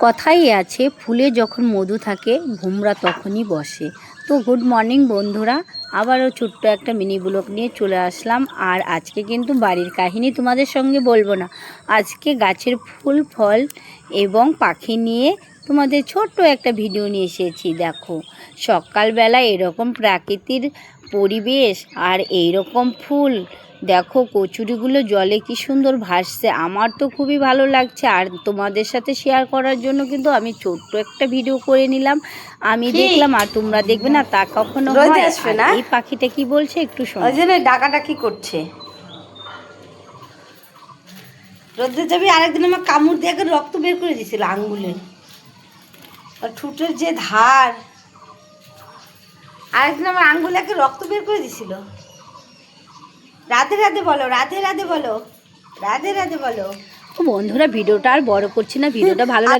কথাই আছে, ফুলে যখন মধু থাকে ভোমরা তখনই বসে। তো গুড মর্নিং বন্ধুরা, আবারও ছোট্ট একটা মিনি ব্লগ নিয়ে চলে আসলাম। আর আজকে কিন্তু বাড়ির কাহিনী তোমাদের সঙ্গে বলবো না, আজকে গাছের ফুল ফল এবং পাখি নিয়ে তোমাদের ছোট্ট একটা ভিডিও নিয়ে এসেছি। দেখো সকালবেলা এরকম প্রাকৃতিক পরিবেশ আর এইরকম ফুল, দেখো কচুরিগুলো জলে কি সুন্দর ভাসছে, আমার তো খুবই ভালো লাগছে। আর তোমাদের সাথে শেয়ার করার জন্য কিন্তু আমি ছোট্ট একটা ভিডিও করে নিলাম। আমি দেখলাম আর তোমরা দেখবে না তা কখনো হয়। আর এই পাখিটা কি বলছে একটু শোনো। ওই জন্য ডাকাডাকি করছে। রোদে যাবি, আরেকদিন আমার কামড় দিয়ে রক্ত বের করে দিয়েছিল আঙ্গুলে, আর ঠুটের যে ধার, আরেকদিন আমার আঙ্গুলে রক্ত বের করে দিয়েছিল। রাধে রাধে বলো, রাধে রাধে বলো, রাধে রাধে বলো। বন্ধুরা ভিডিওটা আর বড় করছি না, ভিডিওটা ভালো লাগে